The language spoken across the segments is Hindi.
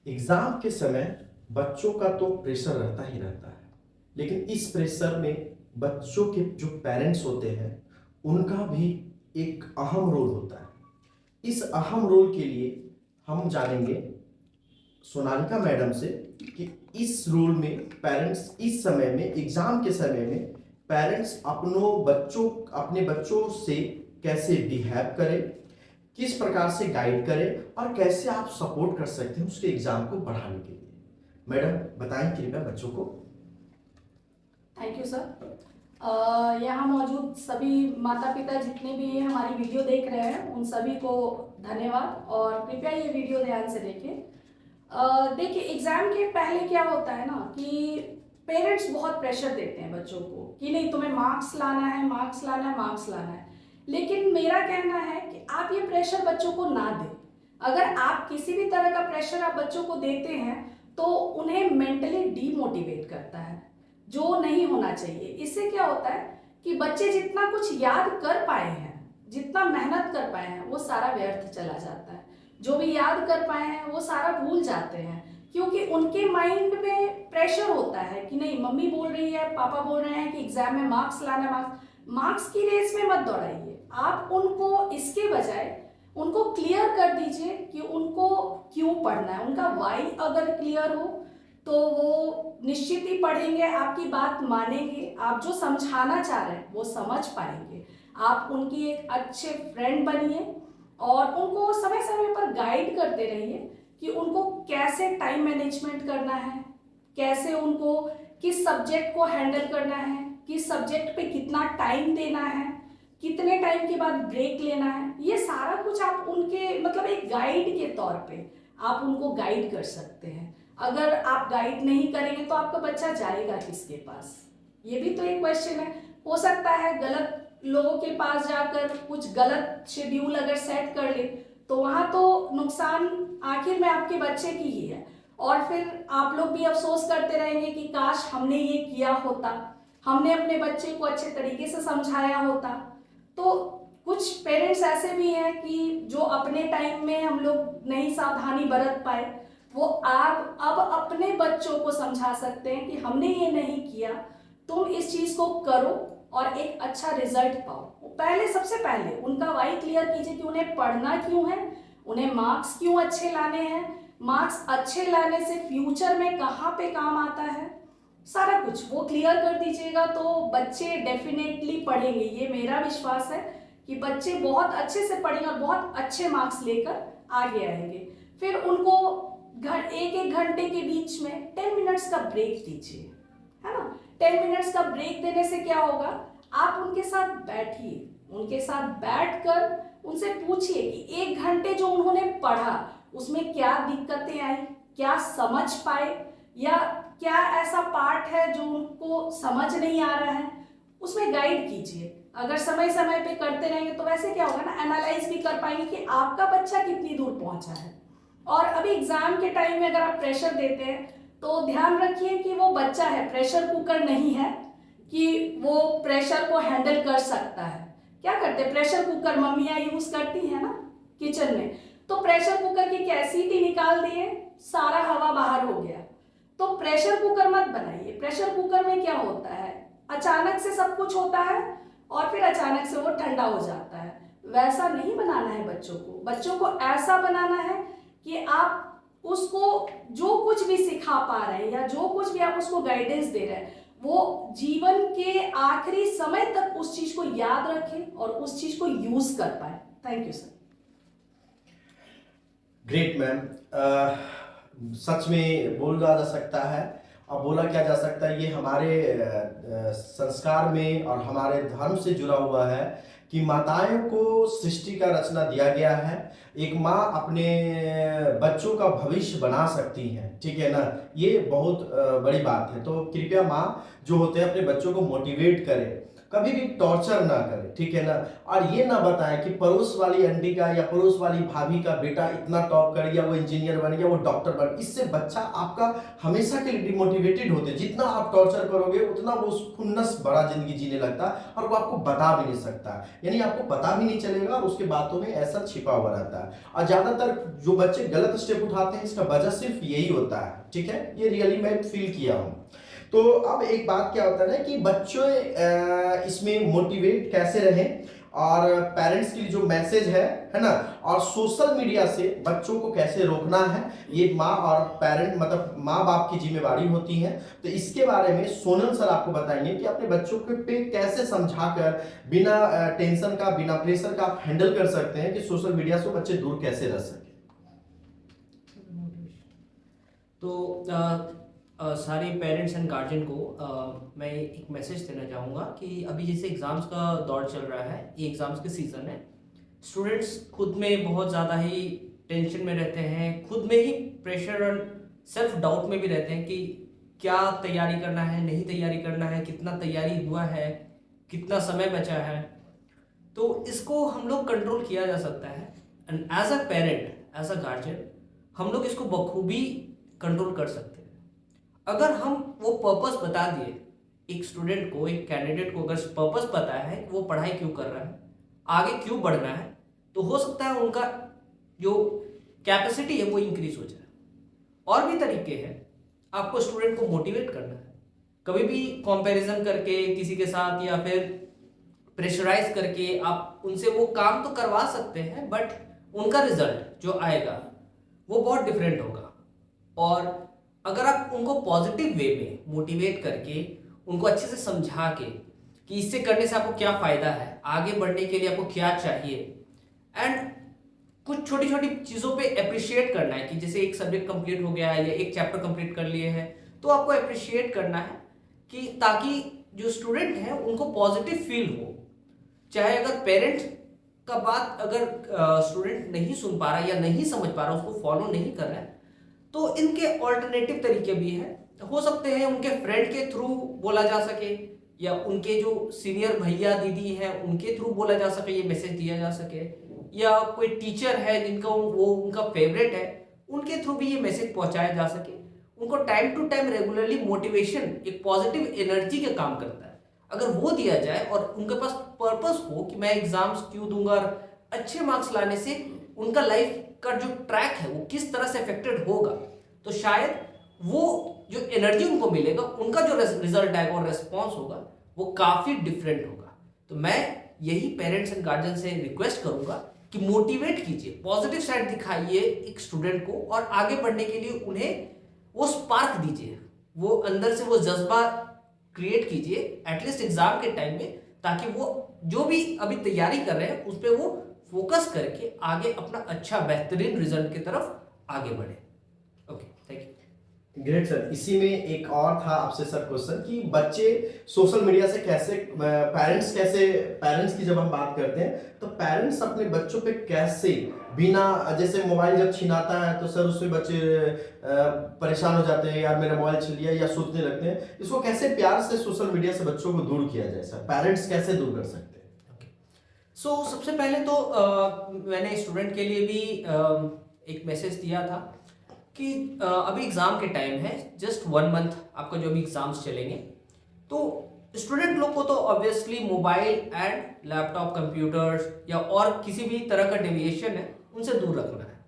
एग्ज़ाम के समय बच्चों का तो प्रेशर रहता ही रहता है, लेकिन इस प्रेशर में बच्चों के जो पेरेंट्स होते हैं, उनका भी एक अहम रोल होता है। इस अहम रोल के लिए हम जानेंगे सोनालिका मैडम से कि इस रोल में पेरेंट्स इस समय में एग्ज़ाम के समय में पेरेंट्स अपने बच्चों से कैसे बिहेव करें, किस प्रकार से गाइड करें और कैसे आप सपोर्ट कर सकते हैं उसके एग्जाम को बढ़ाने के लिए। मैडम बताएं कृपया बच्चों को। Thank you sir. यहाँ मौजूद सभी माता पिता जितने भी हमारी वीडियो देख रहे हैं उन सभी को धन्यवाद और कृपया ये वीडियो ध्यान से देखें। देखिए, एग्ज़ाम के पहले क्या होता है ना कि पेरेंट्स बहुत प्रेशर देते हैं बच्चों को कि नहीं, तुम्हें मार्क्स लाना है, मार्क्स लाना है, मार्क्स लाना है। लेकिन मेरा कहना है कि आप ये प्रेशर बच्चों को ना दें। अगर आप किसी भी तरह का प्रेशर आप बच्चों को देते हैं तो उन्हें मेंटली डीमोटिवेट करता है, जो नहीं होना चाहिए। इससे क्या होता है कि बच्चे जितना कुछ याद कर पाए हैं, जितना मेहनत कर पाए हैं, वो सारा व्यर्थ चला जाता है। जो भी याद कर पाए हैं वो सारा भूल जाते हैं, क्योंकि उनके माइंड में प्रेशर होता है कि नहीं, मम्मी बोल रही है, पापा बोल रहे हैं कि एग्जाम में मार्क्स लाना। मार्क्स की रेस में मत दौड़ाइए। आप उनको इसके बजाय उनको क्लियर कर दीजिए कि उनको क्यों पढ़ना है। उनका वाई अगर क्लियर हो तो वो निश्चित ही पढ़ेंगे, आपकी बात मानेंगे, आप जो समझाना चाह रहे हैं वो समझ पाएंगे। आप उनकी एक अच्छे फ्रेंड बनिए और उनको समय समय पर गाइड करते रहिए कि उनको कैसे टाइम मैनेजमेंट करना है, कैसे उनको किस सब्जेक्ट को हैंडल करना है, किस सब्जेक्ट पे कितना टाइम देना है, कितने टाइम के बाद ब्रेक लेना है। ये सारा कुछ आप उनके मतलब एक गाइड के तौर पे आप उनको गाइड कर सकते हैं। अगर आप गाइड नहीं करेंगे तो आपका बच्चा जाएगा किसके पास? ये भी तो एक क्वेश्चन है। हो सकता है गलत लोगों के पास जाकर कुछ गलत शेड्यूल अगर सेट कर ले तो वहां तो नुकसान आखिर में आपके बच्चे की ही है। और फिर आप लोग भी अफसोस करते रहेंगे कि काश हमने ये किया होता, हमने अपने बच्चे को अच्छे तरीके से समझाया होता। तो कुछ पेरेंट्स ऐसे भी हैं कि जो अपने टाइम में हम लोग नहीं सावधानी बरत पाए, वो आप अब अपने बच्चों को समझा सकते हैं कि हमने ये नहीं किया, तुम इस चीज को करो और एक अच्छा रिजल्ट पाओ। पहले सबसे पहले उनका वाई क्लियर कीजिए कि उन्हें पढ़ना क्यों है, उन्हें मार्क्स क्यों अच्छे लाने हैं, मार्क्स अच्छे लाने से फ्यूचर में कहाँ पे काम आता है, सारा कुछ वो क्लियर कर दीजिएगा तो बच्चे डेफिनेटली पढ़ेंगे। ये मेरा विश्वास है कि बच्चे बहुत अच्छे से पढ़ेंगे और बहुत अच्छे मार्क्स लेकर आगे आएंगे। फिर उनको एक एक घंटे के बीच में 10 मिनट्स का ब्रेक दीजिए, है ना। 10 मिनट्स का ब्रेक देने से क्या होगा, आप उनके साथ बैठिए, उनके साथ बैठकर उनसे पूछिए कि एक घंटे जो उन्होंने पढ़ा उसमें क्या दिक्कतें आई, क्या समझ पाए, या क्या ऐसा पार्ट है जो उनको समझ नहीं आ रहा है, उसमें गाइड कीजिए। अगर समय समय पे करते रहेंगे तो वैसे क्या होगा ना, एनालाइज भी कर पाएंगे कि आपका बच्चा कितनी दूर पहुंचा है। और अभी एग्जाम के टाइम में अगर आप प्रेशर देते हैं तो ध्यान रखिए कि वो बच्चा है, प्रेशर कुकर नहीं है कि वो प्रेशर को हैंडल कर सकता है। क्या करते हैं, प्रेशर कुकर मम्मियाँ यूज करती है ना किचन में, तो प्रेशर कुकर की क्या सीटी निकाल दिए, सारा हवा बाहर हो गया। तो प्रेशर कुकर मत बनाइए। प्रेशर कुकर में क्या होता है, अचानक से सब कुछ होता है और फिर अचानक से वो ठंडा हो जाता है। वैसा नहीं बनाना है बच्चों को। बच्चों को ऐसा बनाना है कि आप उसको जो कुछ भी सिखा पा रहे हैं या जो कुछ भी आप उसको गाइडेंस दे रहे हैं, वो जीवन के आखिरी समय तक उस चीज को याद रखे और उस चीज को यूज कर पाए। Thank you sir. Great ma'am. सच में बोला जा सकता है और बोला क्या जा सकता है, ये हमारे संस्कार में और हमारे धर्म से जुड़ा हुआ है कि माताओं को सृष्टि का रचना दिया गया है। एक माँ अपने बच्चों का भविष्य बना सकती है, ठीक है ना। ये बहुत बड़ी बात है। तो कृपया माँ जो होते हैं अपने बच्चों को मोटिवेट करें। कभी भी टॉर्चर ना करें, ठीक है ना। और ये ना बताएं कि पड़ोस वाली आंटी का या पड़ोस वाली भाभी का बेटा इतना टॉप कर गया, वो इंजीनियर बन गया, वो डॉक्टर बन, इससे बच्चा आपका हमेशा के लिए डिमोटिवेटेड होते हैं। जितना आप टॉर्चर करोगे उतना वो खुन्नस बड़ा जिंदगी जीने लगता है और वो आपको बता भी नहीं सकता, यानी आपको पता भी नहीं चलेगा और उसके बातों में ऐसा छिपा हुआ रहता है। और ज्यादातर जो बच्चे गलत स्टेप उठाते हैं इसका वजह सिर्फ यही होता है, ठीक है, ये रियली मैं फील किया हूं। तो अब एक बात क्या होता है ना कि बच्चों इसमें मोटिवेट कैसे रहें, और पेरेंट्स की जो मैसेज है ना, और सोशल मीडिया से बच्चों को कैसे रोकना है, ये माँ और पेरेंट मतलब माँ बाप की जिम्मेवारी होती है। तो इसके बारे में सोनल सर आपको बताएंगे कि अपने बच्चों के पे कैसे समझाकर बिना टेंशन का, बिना प्रेशर का आप हैंडल कर सकते हैं कि सोशल मीडिया से बच्चे दूर कैसे रह सके। तो सारे पेरेंट्स एंड गार्जियन को मैं एक मैसेज देना चाहूँगा कि अभी जैसे एग्ज़ाम्स का दौर चल रहा है, ये एग्ज़ाम्स के सीज़न है, स्टूडेंट्स खुद में बहुत ज़्यादा ही टेंशन में रहते हैं, खुद में ही प्रेशर और सेल्फ डाउट में भी रहते हैं कि क्या तैयारी करना है, नहीं तैयारी करना है, कितना तैयारी हुआ है, कितना समय बचा है। तो इसको हम लोग कंट्रोल किया जा सकता है and as a parent, as a guardian, हम लोग इसको बखूबी कंट्रोल कर सकते हैं अगर हम वो पर्पस बता दिए एक स्टूडेंट को, एक कैंडिडेट को अगर पर्पस पता है कि वो पढ़ाई क्यों कर रहा है, आगे क्यों बढ़ना है, तो हो सकता है उनका जो कैपेसिटी है वो इंक्रीज हो जाए। और भी तरीके हैं आपको स्टूडेंट को मोटिवेट करना है, कभी भी कंपैरिजन करके किसी के साथ या फिर प्रेशराइज करके आप उनसे वो काम तो करवा सकते हैं, बट उनका रिजल्ट जो आएगा वो बहुत डिफरेंट होगा। और अगर आप उनको पॉजिटिव वे में मोटिवेट करके, उनको अच्छे से समझा के कि इससे करने से आपको क्या फ़ायदा है, आगे बढ़ने के लिए आपको क्या चाहिए, एंड कुछ छोटी छोटी चीज़ों पे अप्रिशिएट करना है कि जैसे एक सब्जेक्ट कंप्लीट हो गया है या एक चैप्टर कंप्लीट कर लिए हैं, तो आपको अप्रिशिएट करना है कि ताकि जो स्टूडेंट हैं उनको पॉजिटिव फील हो। चाहे अगर पेरेंट का बात अगर स्टूडेंट नहीं सुन पा रहा या नहीं समझ पा रहा, उसको फॉलो नहीं कर रहा है, तो इनके ऑल्टरनेटिव तरीके भी हैं। हो सकते हैं उनके फ्रेंड के थ्रू बोला जा सके, या उनके जो सीनियर भैया दीदी हैं उनके थ्रू बोला जा सके, ये मैसेज दिया जा सके, या कोई टीचर है जिनका वो उनका फेवरेट है, उनके थ्रू भी ये मैसेज पहुंचाया जा सके। उनको time to time regularly motivation, एक पॉजिटिव एनर्जी का काम करता है, अगर वो दिया जाए और उनके पास पर्पस हो कि मैं एग्जाम्स क्यों दूंगा और अच्छे मार्क्स लाने से उनका लाइफ का जो ट्रैक है वो किस तरह से अफेक्टेड होगा, तो शायद वो जो एनर्जी उनको मिलेगा, उनका जो रिजल्ट आएगा और रेस्पॉन्स होगा वो काफ़ी डिफरेंट होगा। तो मैं यही पेरेंट्स एंड गार्जियन से रिक्वेस्ट करूंगा कि मोटिवेट कीजिए, पॉजिटिव साइड दिखाइए एक स्टूडेंट को, और आगे बढ़ने के लिए उन्हें वो स्पार्क दीजिए, वो अंदर से वो जज्बा क्रिएट कीजिए एटलीस्ट एग्जाम के टाइम में, ताकि वो जो भी अभी तैयारी कर रहे हैं उस पर वो फोकस करके आगे अपना अच्छा बेहतरीन रिजल्ट की तरफ आगे बढ़े। Okay, thank you. Great sir, इसी में एक और था आपसे सर क्वेश्चन कि बच्चे सोशल मीडिया से कैसे, पेरेंट्स की जब हम बात करते हैं तो पेरेंट्स अपने बच्चों पे कैसे बिना, जैसे मोबाइल जब छिनाता है तो सर उससे बच्चे परेशान हो जाते हैं, यार मेरा मोबाइल छिन लिया, या सोचने लगते हैं, इसको कैसे प्यार से सोशल मीडिया से बच्चों को दूर किया जाए सर, पेरेंट्स कैसे दूर कर सकते हैं? सबसे पहले तो मैंने स्टूडेंट के लिए भी एक मैसेज दिया था कि अभी एग्ज़ाम के टाइम है, जस्ट 1 मंथ आपका जो भी एग्ज़ाम्स चलेंगे, तो स्टूडेंट लोग को तो obviously mobile and laptop, computers या और किसी भी तरह का डेविएशन है उनसे दूर रखना है।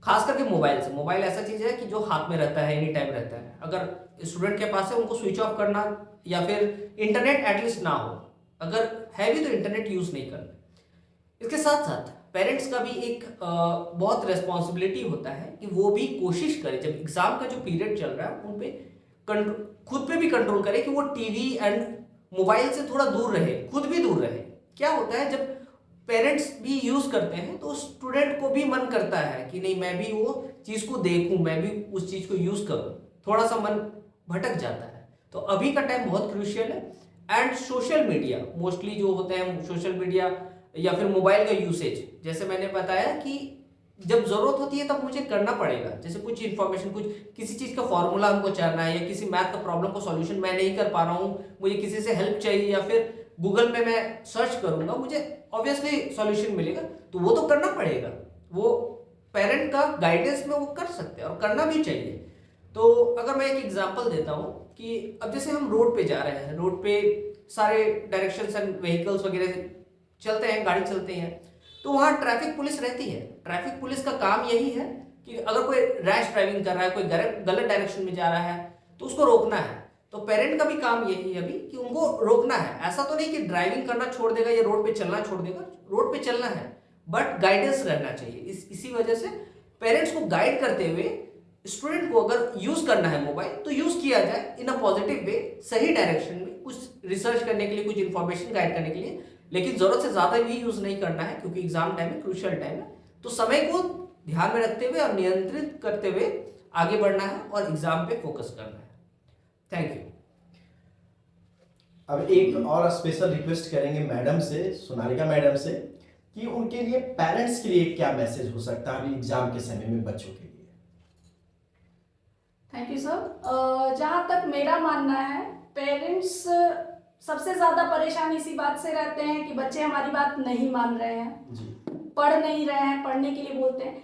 खास करके मोबाइल से। मोबाइल ऐसा चीज़ है कि जो हाथ में रहता है, एनी टाइम रहता है। अगर स्टूडेंट के पास है उनको स्विच ऑफ करना, या फिर इंटरनेट एटलीस्ट ना हो, अगर है भी तो इंटरनेट यूज़ नहीं करना। इसके साथ साथ पेरेंट्स का भी एक बहुत रेस्पॉन्सिबिलिटी होता है कि वो भी कोशिश करे, जब एग्जाम का जो पीरियड चल रहा है उन पे खुद पे भी कंट्रोल करे कि वो टीवी एंड मोबाइल से थोड़ा दूर रहे, खुद भी दूर रहे। क्या होता है जब पेरेंट्स भी यूज़ करते हैं तो स्टूडेंट को भी मन करता है कि नहीं, मैं भी वो चीज़ को देखूं, मैं भी उस चीज़ को यूज़ करूं, थोड़ा सा मन भटक जाता है। तो अभी का टाइम बहुत क्रूशियल है। एंड सोशल मीडिया, मोस्टली जो होते हैं सोशल मीडिया या फिर मोबाइल का यूसेज, जैसे मैंने बताया कि जब ज़रूरत होती है तब मुझे करना पड़ेगा। जैसे कुछ इन्फॉर्मेशन, कुछ किसी चीज़ का फॉर्मूला हमको जानना है, या किसी मैथ का प्रॉब्लम का सॉल्यूशन मैं नहीं कर पा रहा हूँ, मुझे किसी से हेल्प चाहिए, या फिर गूगल पे मैं सर्च करूंगा, मुझे ऑब्वियसली सॉल्यूशन मिलेगा। तो वो तो करना पड़ेगा, वो पेरेंट का गाइडेंस में वो कर सकते हैं और करना भी चाहिए। तो अगर मैं एक एग्जांपल देता हूँ कि अब जैसे हम रोड पे जा रहे हैं, रोड पे सारे डायरेक्शंस एंड व्हीकल्स वगैरह चलते हैं, गाड़ी चलते हैं, तो वहाँ ट्रैफिक पुलिस रहती है। ट्रैफिक पुलिस का काम यही है कि अगर कोई रैश ड्राइविंग कर रहा है, कोई गलत डायरेक्शन में जा रहा है, तो उसको रोकना है। तो पेरेंट का भी काम यही है अभी कि उनको रोकना है। ऐसा तो नहीं कि ड्राइविंग करना छोड़ देगा या रोड पे चलना छोड़ देगा, रोड पे चलना है, बट गाइडेंस रहना चाहिए। इसी वजह से पेरेंट्स को गाइड करते हुए स्टूडेंट को अगर यूज करना है मोबाइल तो यूज किया जाए इन अ पॉजिटिव वे, सही डायरेक्शन में, कुछ रिसर्च करने के लिए, कुछ इंफॉर्मेशन गाइड करने के लिए। लेकिन जरूरत से ज्यादा भी यूज नहीं करना है, क्योंकि एग्जाम टाइम है, क्रूशियल टाइम है। तो समय को ध्यान में रखते हुए और नियंत्रित करते हुए आगे बढ़ना है और एग्जाम पे फोकस करना है। Thank you. अब एक और स्पेशल रिक्वेस्ट करेंगे मैडम से, सोनालिका मैडम से, कि उनके लिए, पेरेंट्स के लिए क्या मैसेज हो सकता है अभी एग्जाम के समय में बच्चों के लिए। Thank you sir. जहाँ तक मेरा मानना है, पेरेंट्स सबसे ज़्यादा परेशान इसी बात से रहते हैं कि बच्चे हमारी बात नहीं मान रहे हैं जी। पढ़ नहीं रहे हैं, पढ़ने के लिए बोलते हैं।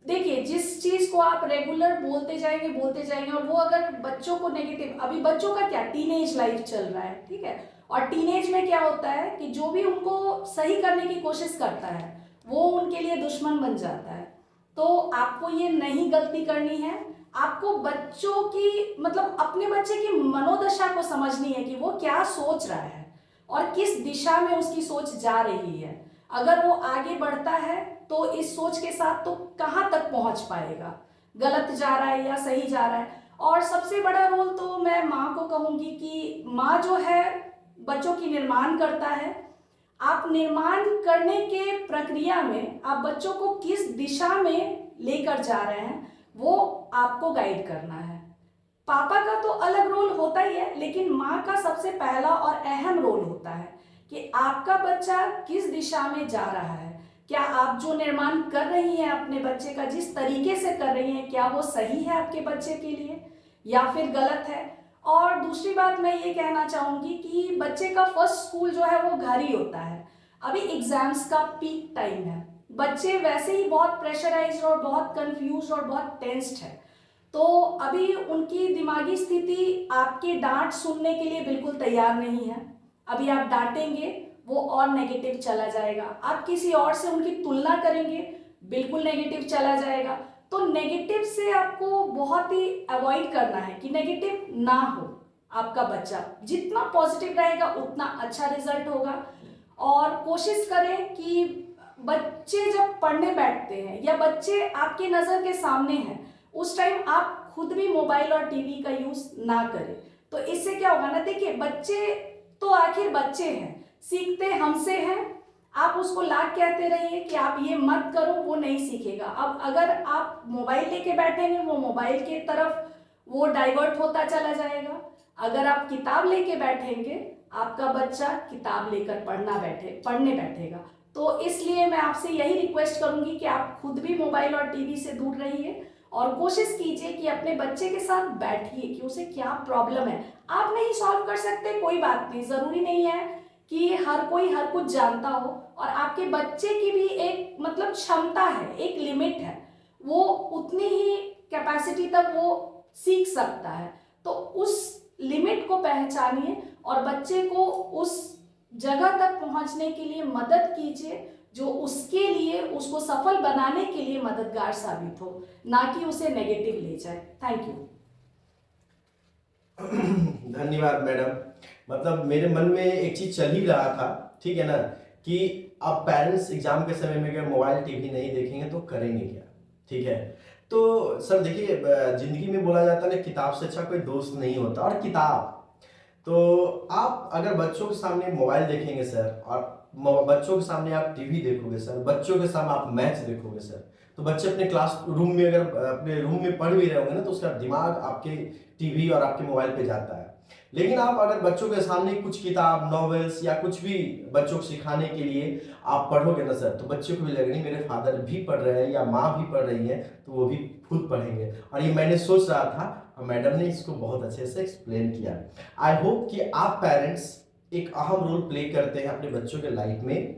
देखिए, जिस चीज़ को आप रेगुलर बोलते जाएंगे और वो अगर बच्चों को नेगेटिव, अभी बच्चों का क्या टीनेज लाइफ चल रहा है, ठीक है, और टीनेज में क्या होता है कि जो भी उनको सही करने की कोशिश करता है वो उनके लिए दुश्मन बन जाता है। तो आपको ये नहीं गलती करनी है, आपको बच्चों की, मतलब अपने बच्चे की मनोदशा को समझनी है कि वो क्या सोच रहा है और किस दिशा में उसकी सोच जा रही है। अगर वो आगे बढ़ता है तो इस सोच के साथ तो कहाँ तक पहुंच पाएगा, गलत जा रहा है या सही जा रहा है। और सबसे बड़ा रोल तो मैं माँ को कहूँगी कि माँ जो है बच्चों की निर्माण करता है। आप निर्माण करने के प्रक्रिया में आप बच्चों को किस दिशा में लेकर जा रहे हैं वो आपको गाइड करना है। पापा का तो अलग रोल होता ही है, लेकिन माँ का सबसे पहला और अहम रोल होता है कि आपका बच्चा किस दिशा में जा रहा है। क्या आप जो निर्माण कर रही हैं अपने बच्चे का, जिस तरीके से कर रही हैं, क्या वो सही है आपके बच्चे के लिए या फिर गलत है। और दूसरी बात मैं ये कहना चाहूँगी कि बच्चे का फर्स्ट स्कूल जो है वो घर ही होता है। अभी एग्जाम्स का पीक टाइम है, बच्चे वैसे ही बहुत प्रेशराइज्ड और बहुत कंफ्यूज और बहुत टेंस्ड है। तो अभी उनकी दिमागी स्थिति आपके डांट सुनने के लिए बिल्कुल तैयार नहीं है। अभी आप डांटेंगे वो और नेगेटिव चला जाएगा, आप किसी और से उनकी तुलना करेंगे बिल्कुल नेगेटिव चला जाएगा। तो नेगेटिव से आपको बहुत ही अवॉइड करना है कि नेगेटिव ना हो। आपका बच्चा जितना पॉजिटिव रहेगा उतना अच्छा रिजल्ट होगा। और कोशिश करें कि बच्चे जब पढ़ने बैठते हैं या बच्चे आपके नज़र के सामने हैं उस टाइम आप खुद भी मोबाइल और टीवी का यूज़ ना करें। तो इससे क्या होगा ना, देखिए बच्चे तो आखिर बच्चे हैं, सीखते हमसे हैं। आप उसको लाख कहते रहिए कि आप ये मत करो, वो नहीं सीखेगा। अब अगर आप मोबाइल लेके बैठेंगे वो मोबाइल के तरफ वो डाइवर्ट होता चला जाएगा। अगर आप किताब लेके बैठेंगे आपका बच्चा किताब लेकर पढ़ने बैठेगा। तो इसलिए मैं आपसे यही रिक्वेस्ट करूंगी कि आप खुद भी मोबाइल और टीवी से दूर रहिए और कोशिश कीजिए कि अपने बच्चे के साथ बैठिए कि उसे क्या प्रॉब्लम है। आप नहीं सॉल्व कर सकते, कोई बात नहीं, ज़रूरी नहीं है कि हर कोई हर कुछ जानता हो। और आपके बच्चे की भी एक मतलब क्षमता है, एक लिमिट है, वो उतनी ही कैपेसिटी तक वो सीख सकता है। तो उस लिमिट को पहचानिए और बच्चे को उस जगह तक पहुंचने के लिए मदद कीजिए जो उसके लिए, उसको सफल बनाने के लिए मददगार साबित हो, ना कि उसे नेगेटिव ले जाए। Thank you. धन्यवाद मैडम। मतलब मेरे मन में एक चीज चल ही रहा था, ठीक है ना, कि अब पेरेंट्स एग्जाम के समय में अगर मोबाइल टीवी नहीं देखेंगे तो करेंगे क्या, ठीक है। तो सर देखिए, जिंदगी में बोला जाता है ना, किताब से अच्छा कोई दोस्त नहीं होता। और किताब तो आप अगर बच्चों के सामने मोबाइल देखेंगे सर, और बच्चों के सामने आप टीवी देखोगे सर, बच्चों के सामने आप मैच देखोगे सर, तो बच्चे अपने क्लास रूम में, अगर अपने रूम में पढ़ भी रहे होंगे ना, तो उसका दिमाग आपके टीवी और आपके मोबाइल पे जाता है। लेकिन आप अगर बच्चों के सामने कुछ किताब, नॉवेल्स या कुछ भी बच्चों को सिखाने के लिए आप पढ़ोगे ना सर, तो बच्चों को भी लगेगा नहीं मेरे फादर भी पढ़ रहे हैं या माँ भी पढ़ रही है, तो वो भी खुद पढ़ेंगे। और ये मैंने सोच रहा था और मैडम ने इसको बहुत अच्छे से एक्सप्लेन किया। आई होप कि आप पेरेंट्स एक अहम रोल प्ले करते हैं अपने बच्चों के लाइफ में।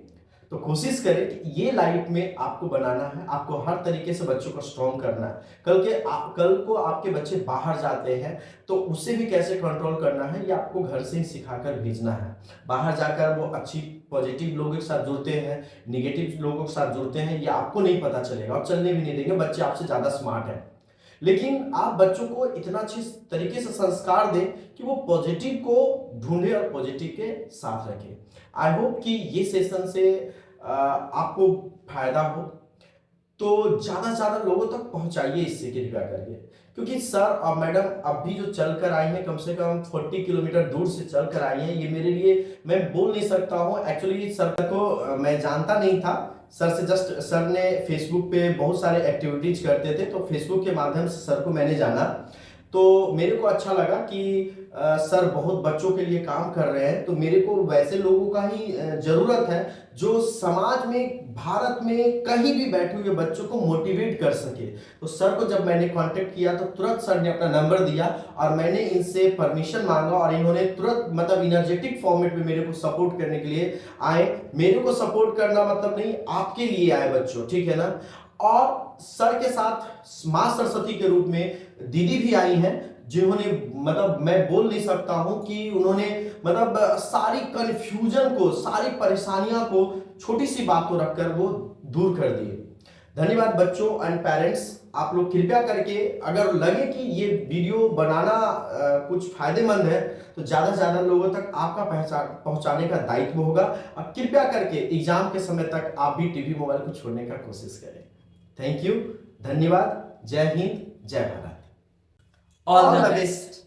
तो कोशिश करें कि ये लाइफ में आपको बनाना है, आपको हर तरीके से बच्चों को स्ट्रॉन्ग करना है। कल को आपके बच्चे बाहर जाते हैं तो उसे भी कैसे कंट्रोल करना है, ये आपको घर से ही सिखाकर भेजना है। बाहर जाकर वो अच्छी पॉजिटिव लोगों के साथ जुड़ते हैं, निगेटिव लोगों के साथ जुड़ते हैं, ये आपको नहीं पता चलेगा और चलने भी नहीं देंगे। बच्चे आपसे ज़्यादा स्मार्ट हैं, लेकिन आप बच्चों को इतना अच्छे तरीके से संस्कार दें कि वो पॉजिटिव को ढूंढे और पॉजिटिव के साथ रखें। आई होप कि ये सेशन से आपको फायदा हो, तो ज़्यादा से ज़्यादा लोगों तक पहुंचाइए इससे कृपया करके। क्योंकि सर और मैडम अभी जो चल कर आई हैं, कम से कम 40 किलोमीटर दूर से चल कर आई हैं, ये मेरे लिए मैं बोल नहीं सकता हूँ। एक्चुअली सर को मैं जानता नहीं था, सर से जस्ट सर ने फेसबुक पे बहुत सारे एक्टिविटीज करते थे, तो फेसबुक के माध्यम से सर को मैंने जाना। तो मेरे को अच्छा लगा कि सर बहुत बच्चों के लिए काम कर रहे हैं, तो मेरे को वैसे लोगों का ही ज़रूरत है जो समाज में, भारत में कहीं भी बैठे हुए बच्चों को मोटिवेट कर सके। तो सर को जब मैंने कांटेक्ट किया तो तुरंत सर ने अपना नंबर दिया और मैंने इनसे परमिशन मांगा और इन्होंने तुरंत मतलब इनर्जेटिक फॉर्मेट में मेरे को सपोर्ट करने के लिए आए। मेरे को सपोर्ट करना मतलब नहीं, आपके लिए आए बच्चों, ठीक है ना। और सर के साथ माँ सरस्वती के रूप में दीदी भी आई हैं, जिन्होंने मतलब मैं बोल नहीं सकता हूं कि उन्होंने मतलब सारी कंफ्यूजन को, सारी परेशानियां को छोटी सी बात को रखकर वो दूर कर दिए। धन्यवाद बच्चों एंड पेरेंट्स। आप लोग कृपया करके, अगर लगे कि ये वीडियो बनाना कुछ फायदेमंद है, तो ज़्यादा से ज़्यादा लोगों तक आपका पहुंचाने का दायित्व होगा। और कृपया करके एग्जाम के समय तक आप भी टीवी मोबाइल को छोड़ने का कोशिश करें। थैंक यू, धन्यवाद, जय हिंद, जय भारत, ऑल द बेस्ट।